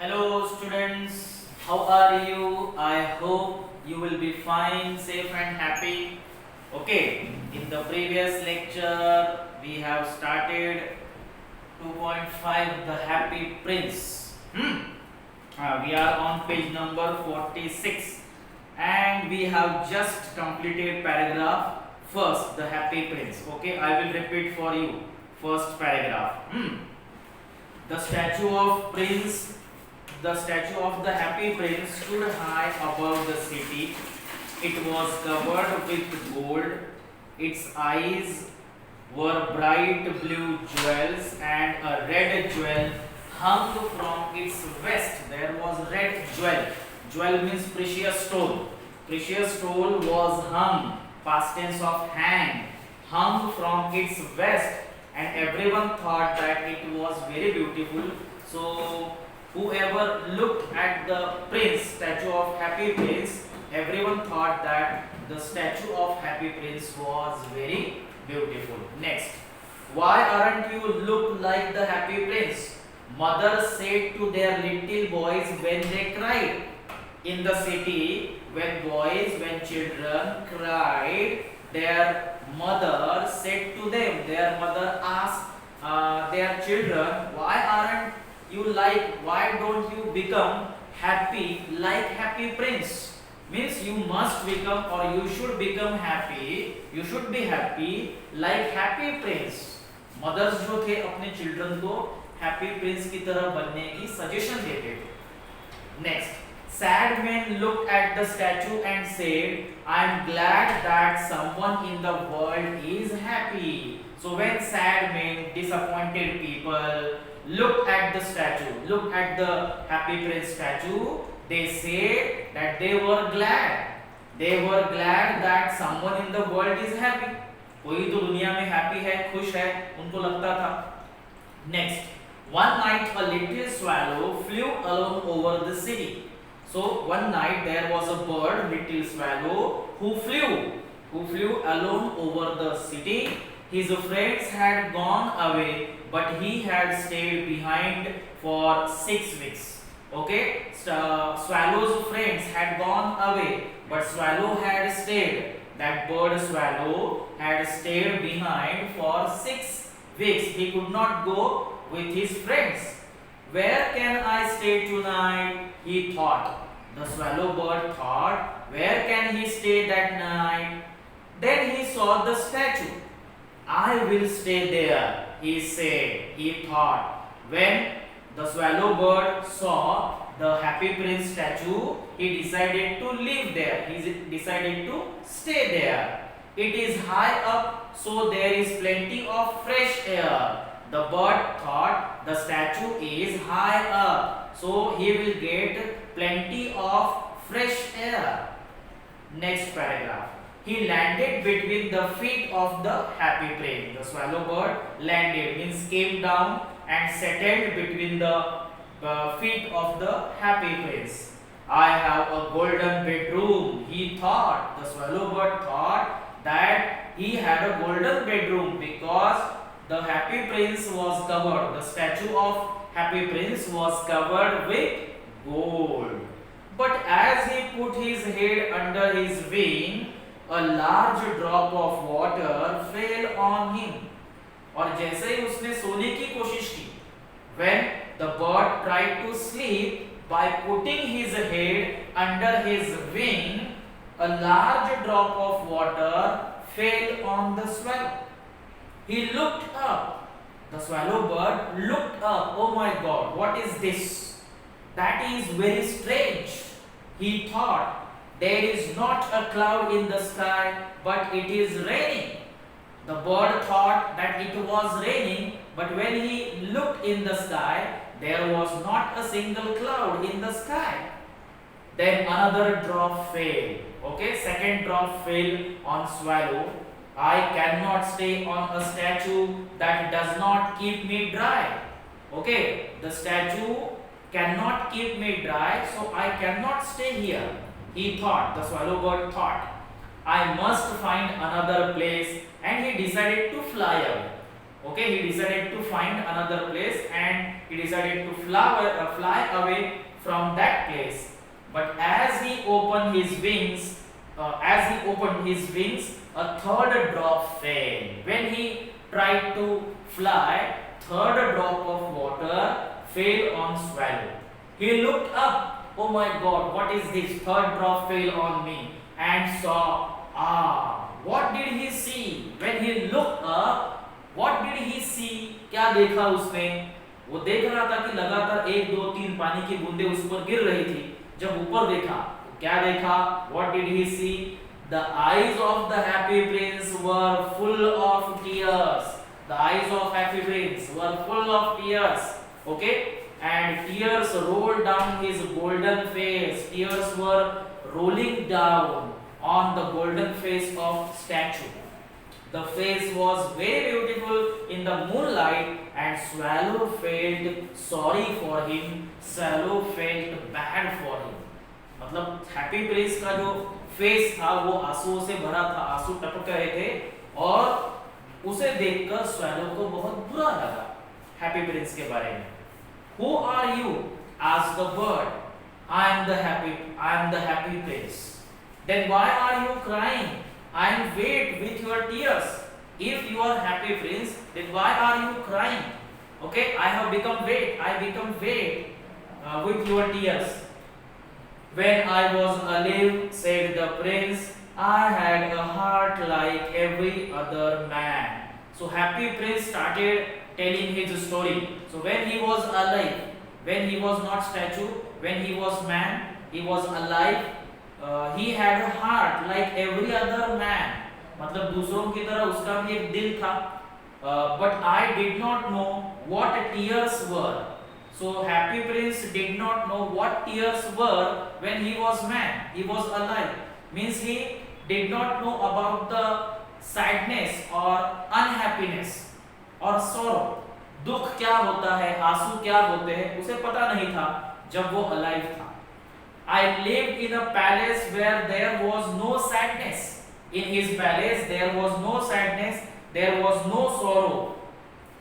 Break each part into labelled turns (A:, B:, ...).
A: Hello students, how are you? I hope you will be fine, safe and happy. Okay, in the previous lecture we have started 2.5 The Happy Prince. We are on page number 46 and we have just completed paragraph first, The Happy Prince. Okay, I will repeat for you first paragraph. The statue of Prince The statue of the Happy Prince stood high above the city. It was covered with gold. Its eyes were bright blue jewels, and a red jewel hung from its vest. There was red jewel. Jewel means precious stone. Precious stone was hung, past tense of hang, hung from its vest, and everyone thought that it was very beautiful. So whoever looked at the prince, statue of Happy Prince, everyone thought that the statue of Happy Prince was very beautiful. Next, why aren't you look like the Happy Prince? Mother said to their little boys when they cried. In the city, when children cried, their mother said to them, their mother asked their children, why don't you become happy like Happy Prince? Means you must become or you should become happy, you should be happy like Happy Prince. Mothers जो थे अपने children को happy Prince की तरह बनने की suggestion देते थे. Next, sad men looked at the statue and said, I am glad that someone in the world is happy. So when sad men, disappointed people, looked at the statue, looked at the Happy Prince statue, they said that they were glad. They were glad that someone in the world is happy. कोई तो दुनिया में happy है, खुश है, उनको लगता था. Next, one night a little swallow flew alone over the city. So one night there was a bird, little swallow, who flew alone over the city. His friends had gone away, but he had stayed behind for 6 weeks. Okay, swallow's friends had gone away, but swallow had stayed. That bird swallow had stayed behind for 6 weeks. He could not go with his friends. Where can I stay tonight? He thought. The swallow bird thought, where can he stay that night? Then he saw the statue. I will stay there, he said. He thought. When the swallow bird saw the Happy Prince statue, he decided to live there. He decided to stay there. It is high up, so there is plenty of fresh air. The bird thought the statue is high up, so he will get plenty of fresh air. Next paragraph. He landed between the feet of the Happy Prince. The swallow bird landed means came down and settled between the feet of the Happy Prince. I have a golden bedroom, he thought. The swallow bird thought that he had a golden bedroom because the Happy Prince was covered. The statue of Happy Prince was covered with gold. But as he put his head under his wing, a large drop of water fell on him. और जैसे ही उसने सोने की कोशिश की, when the bird tried to sleep by putting his head under his wing, a large drop of water fell on the swallow. He looked up. The swallow bird looked up. Oh my God, what is this? That is very strange. He thought, there is not a cloud in the sky, but it is raining. The bird thought that it was raining, but when he looked in the sky, there was not a single cloud in the sky. Then another drop fell. Okay, second drop fell on swallow. I cannot stay on a statue that does not keep me dry. Okay, the statue cannot keep me dry, so I cannot stay here. He thought, the swallow bird thought, I must find another place, and he decided to fly away. Okay, he decided to find another place and he decided to fly away from that place. But as he opened his wings, a third drop fell. When he tried to fly, third drop of water fell on Swallow. He looked up. Oh my God, what is this? Third drop fell on me, and saw. What did he see? When he looked up, what did he see? क्या देखा उसने? वो देख रहा था कि लगातार 1 2 3 पानी की बूंदें उस पर गिर रही थी. जब ऊपर देखा, क्या देखा? What did he see? The eyes of the happy prince were full of tears. The eyes of happy prince were full of tears. Okay? And tears rolled down his golden face. Tears were rolling down on the golden face of statue. The face was very beautiful in the moonlight, and Swallow felt sorry for him. Swallow felt bad for him. मतलब happy Prince का जो face था वो आंसुओं से भरा था, आंसू टपक रहे थे, और उसे देखकर स्वैलो को बहुत बुरा लगा हैप्पी प्रिंस के बारे में. Who are you? asked the bird. I am the happy prince. Then why are you crying? I am wet with your tears. If you are happy prince, then why are you crying? Okay, I have become wet. I become wet with your tears. When I was alive, said the prince, I had a heart like every other man. So happy prince started telling his story. So when he was alive, when he was not statue, when he was man, he was alive, he had a heart like every other man. मतलब दूसरों की तरह उसका भी एक दिल था. But I did not know what tears were. So happy prince did not know what tears were when he was man, he was alive. Means he did not know about the sadness or unhappiness or sorrow. दुख क्या होता है, आंसू क्या होते हैं, उसे पता नहीं था जब वो alive था. I lived in a palace where there was no sadness. In his palace there was no sadness, there was no sorrow.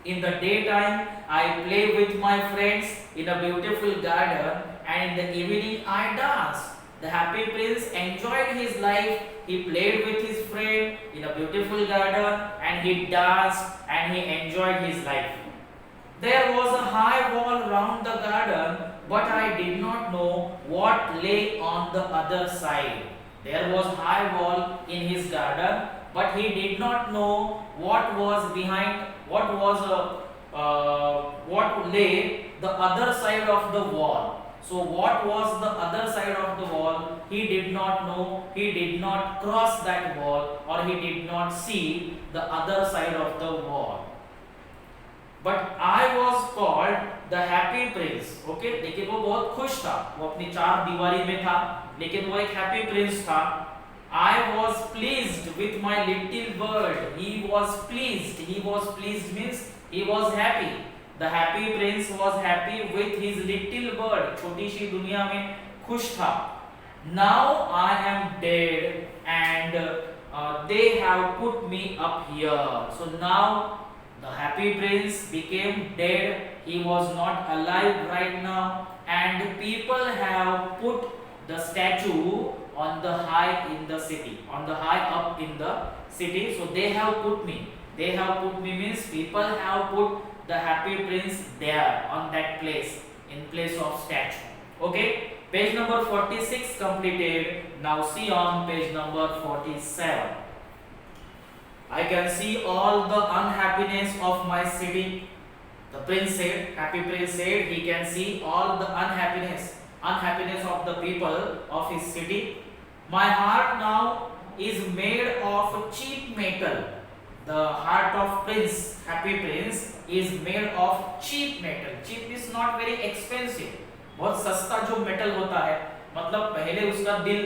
A: In the daytime, I play with my friends in a beautiful garden, and in the evening I dance. The happy prince enjoyed his life. He played with his friend in a beautiful garden, and he danced, and he enjoyed his life. There was a high wall round the garden, but I did not know what lay on the other side. There was high wall in his garden, but he did not know what was behind, what lay the other side of the wall. So what was the other side of the wall, he did not know. He did not cross that wall, or he did not see the other side of the wall. But I was called the happy prince. Okay, देखिए वो बहुत खुश था, वो अपनी चार दीवारी में था, लेकिन वो एक happy prince था. I was pleased with my little bird. He was pleased. He was pleased means he was happy. The happy prince was happy with his little bird. छोटी सी दुनिया में खुश था. Now I am dead, and they have put me up here. So now the happy prince became dead. He was not alive right now, and people have put the statue on the high in the city, on the high up in the city. So they have put me. They have put me means people have put the happy prince there on that place, in place of statue. Okay, page number 46 completed. Now see on page number 47. I can see all the unhappiness of my city. The prince said, happy prince said, he can see all the unhappiness of the people of his city. My heart now is made of cheap metal. The heart of prince, happy prince, is made of cheap metal. Cheap is not very expensive. बहुत सस्ता जो metal होता है, मतलब पहले उसका दिल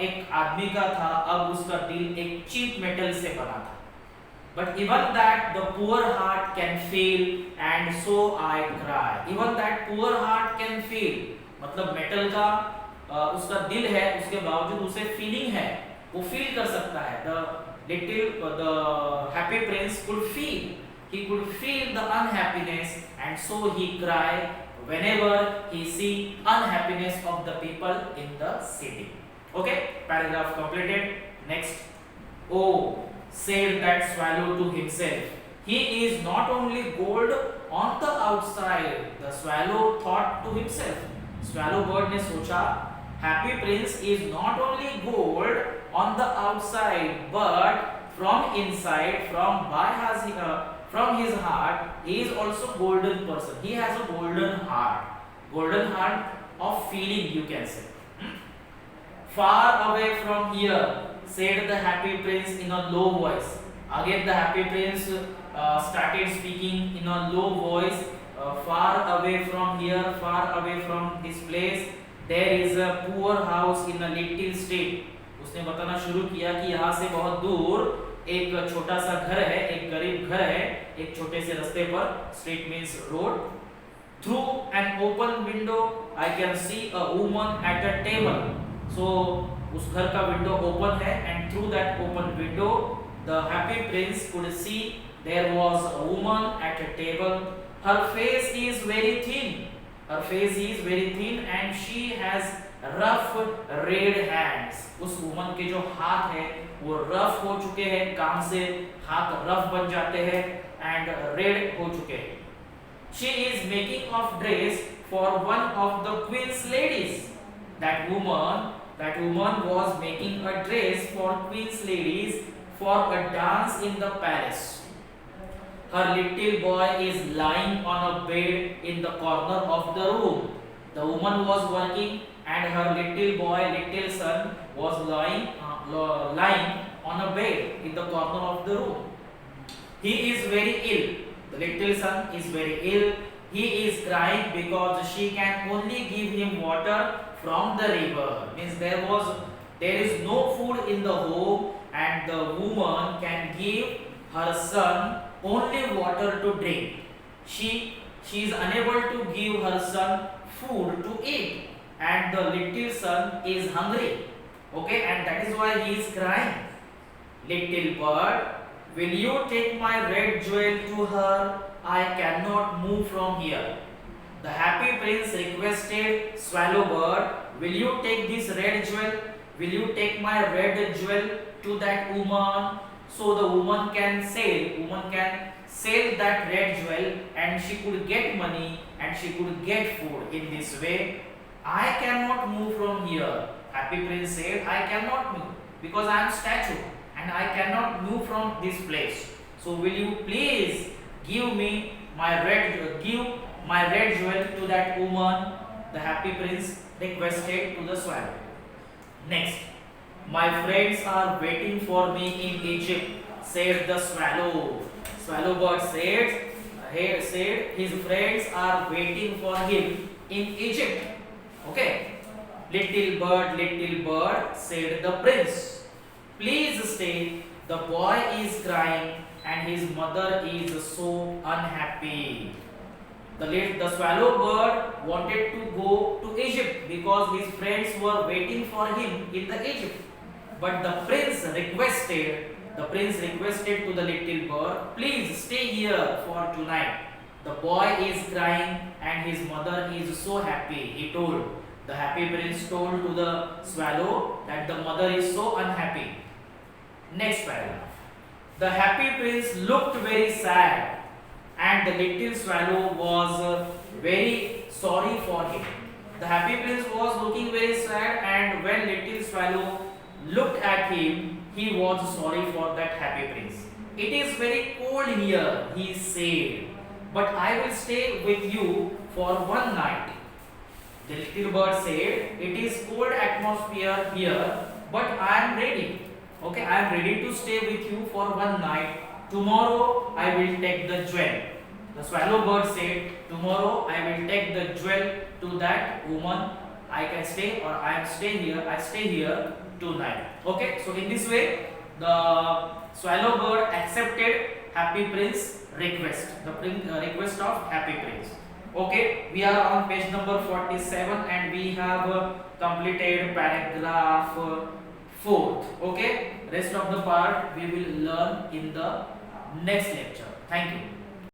A: एक आदमी का था, अब उसका दिल एक चीप मेटल से बना था. But even that the poor heart can feel, and so I cry. Even that poor heart can feel. मतलब मेटल का उसका दिल है, उसके बावजूद उसे फीलिंग है, वो फील कर सकता है. The happy prince could feel. he could feel the unhappiness, and so he cried whenever he see unhappiness of the people in the city. Okay, paragraph completed. Next. Oh, said that swallow to himself, he is not only gold on the outside. The swallow thought to himself. Swallow bird ने सोचा, happy prince is not only gold on the outside, but from inside, from his heart, he is also golden person. He has a golden heart of feeling, you can say. Far away from here, said the happy prince in a low voice. Again, the happy prince started speaking in a low voice. Far away from here, far away from this place, there is a poor house in a little street. उसने बताना शुरू किया कि यहाँ से बहुत दूर एक छोटा सा घर है, एक गरीब घर है, एक छोटे से रास्ते पर. Street means road. Through an open window, I can see a woman at a table. So उस घर का विंडो ओपन है, and through that open window, the happy prince could see there was a woman at a table. Her face is very thin. Her face is very thin, and she has rough red hands. उस woman के जो हाथ है वो rough हो चुके हैं, काम से हाथ रफ बन जाते हैं and red हो चुके हैं. She is making of dress for one of the queen's ladies. That woman was making a dress for queen's ladies for a dance in the palace. Her little boy is lying on a bed in the corner of the room. The woman was working, and her little son was lying on a bed in the corner of the room. He is very ill. The little son is very ill. He is crying because she can only give him water from the river. Means there is no food in the home, and the woman can give her son only water to drink. She is unable to give her son food to eat, and the little son is hungry. Okay, and that is why he is crying. Little bird, will you take my red jewel to her? I cannot move from here. The happy prince requested Swallow bird, will you take this red jewel? Will you take my red jewel to that woman, so the woman can sell that red jewel, and she could get money and she could get food. In this way, I cannot move from here. Happy prince said, I cannot move because I am statue and I cannot move from this place. So will you please give my red jewel to that woman? The happy prince requested to the swallow. Next. My friends are waiting for me in Egypt, said the swallow. Swallow bird said his friends are waiting for him in Egypt. Okay. Little bird, said the prince. Please stay. The boy is crying and his mother is so unhappy. The swallow bird wanted to go to Egypt because his friends were waiting for him in the Egypt. But the prince requested to the little bird, please stay here for tonight. The boy is crying and his mother is so happy, he told. The happy prince told to the swallow that the mother is so unhappy. Next paragraph. The happy prince looked very sad, and the little swallow was very sorry for him. The happy prince was looking very sad, and when little swallow looked at him, he was sorry for that happy prince. It is very cold here, he said, but I will stay with you for one night. The little bird said, it is cold atmosphere here, but I am ready. Okay, I am ready to stay with you for one night. Tomorrow I will take the jewel. The swallow bird said, tomorrow I will take the jewel to that woman. I can stay, or I stay here tonight. Okay, so in this way, the swallow bird accepted happy prince request, the request of happy prince. Okay, we are on page number 47 and we have completed paragraph 4th. Okay, rest of the part we will learn in the next lecture. Thank you.